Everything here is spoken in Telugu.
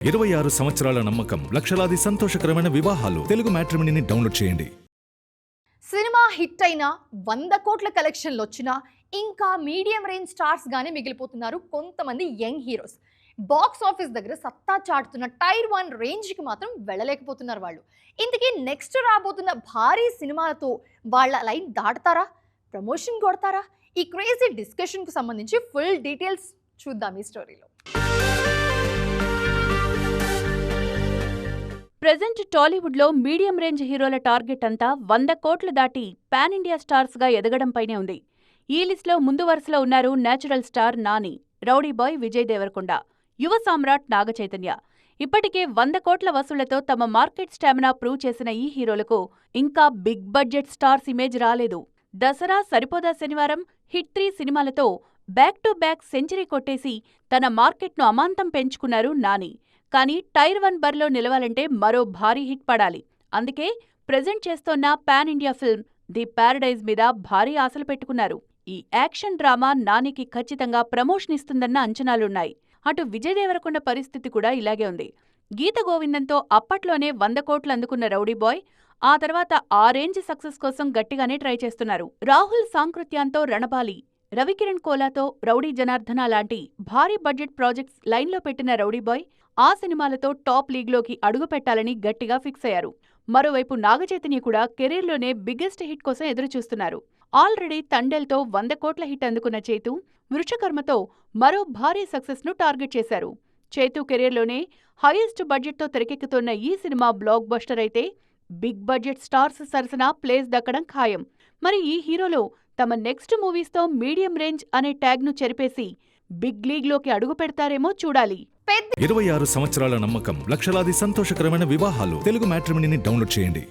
26 సంవత్సరాల నమ్మకం, లక్షలాది సంతోషకరమైన వివాహాలు. తెలుగు మ్యాట్రిమోనీని డౌన్లోడ్ చేయండి. సినిమా హిట్ అయినా 100 కోట్ల కలెక్షన్లు వచ్చినా ఇంకా మీడియం రేంజ్ స్టార్స్ గానే మిగిలిపోతున్నారు కొంతమంది యంగ్ హీరోస్. బాక్స్ ఆఫీస్ దగ్గర సత్తా చాటుతున్న టైర్ 1 రేంజ్ కి మాత్రం వెళ్ళలేకపోతున్నారు వాళ్ళు. ఇంతకీ నెక్స్ట్ రాబోతున్న భారీ సినిమాలతో వాళ్ళ లైన్ దాటుతారా, ప్రమోషన్ కొడతారా? ఈ క్రేజీ డిస్కషన్ కు సంబంధించి ఫుల్ డీటెయిల్స్ చూద్దాం ఈ స్టోరీలో. ప్రెజెంట్ టాలీవుడ్లో మీడియం రేంజ్ హీరోల టార్గెట్ అంతా 100 కోట్లు దాటి పాన్ ఇండియా స్టార్స్గా ఎదగడంపైనే ఉంది. ఈ లిస్టులో ముందు వరుసలో ఉన్నారు natural star Nani, rowdy boy Vijay Devarakonda, యువ సామ్రాట్ నాగచైతన్య. ఇప్పటికే 100 కోట్ల వసూళ్లతో తమ మార్కెట్ స్టామినా ప్రూవ్ చేసిన ఈ హీరోలకు ఇంకా బిగ్ బడ్జెట్ స్టార్స్ ఇమేజ్ రాలేదు. దసరా, సరిపోదా శనివారం, హిట్ 3 సినిమాలతో బ్యాక్ టు బ్యాక్ సెంచరీ కొట్టేసి తన మార్కెట్ను అమాంతం పెంచుకున్నారు నాని. కానీ టైర్ 1 బరిలో నిలవాలంటే మరో భారీ హిట్ పడాలి. అందుకే ప్రెజెంట్ చేస్తోన్న pan India film the Paradise మీద భారీ ఆశలు పెట్టుకున్నారు. ఈ యాక్షన్ డ్రామా నానికి ఖచ్చితంగా ప్రమోషన్ ఇస్తుందన్న అంచనాలున్నాయి. అటు విజయ్ దేవరకొండ పరిస్థితి కూడా ఇలాగే ఉంది. గీత గోవిందంతో అప్పట్లోనే 100 కోట్లు అందుకున్న రౌడీ బాయ్ ఆ తర్వాత ఆ రేంజ్ సక్సెస్ కోసం గట్టిగానే ట్రై చేస్తున్నారు. రాహుల్ సాంకృత్యాంతో రణబాలి, రవికిరణ్ కోలాతో రౌడీ జనార్దన లాంటి భారీ బడ్జెట్ ప్రాజెక్ట్స్ లైన్లో పెట్టిన రౌడీ బాయ్ ఆ సినిమాలతో టాప్ లీగ్లోకి అడుగు పెట్టాలని గట్టిగా ఫిక్స్ అయ్యారు. మరోవైపు నాగచైతన్య కూడా కెరీర్లోనే బిగ్గెస్ట్ హిట్ కోసం ఎదురుచూస్తున్నారు. ఆల్రెడీ తండేల్తో 100 కోట్ల హిట్ అందుకున్న చేతు వృషకర్మతో మరో భారీ సక్సెస్ను టార్గెట్ చేశారు. చేతు కెరీర్లోనే హైయెస్ట్ బడ్జెట్తో తెరకెక్కుతున్న ఈ సినిమా బ్లాక్ బస్టర్ అయితే బిగ్ బడ్జెట్ స్టార్స్ సరసన ప్లేస్ దక్కడం ఖాయం. మరి ఈ హీరోలో తమ నెక్స్ట్ మూవీస్తో మీడియం రేంజ్ అనే ట్యాగ్ను చెరిపేసి బిగ్ లీగ్లోకి అడుగు పెడతారేమో చూడాలి. 26 సంవత్సరాల నమ్మకం, లక్షలాది సంతోషకరమైన వివాహాలు. తెలుగు మ్యాట్రిమోనీని డౌన్లోడ్ చేయండి.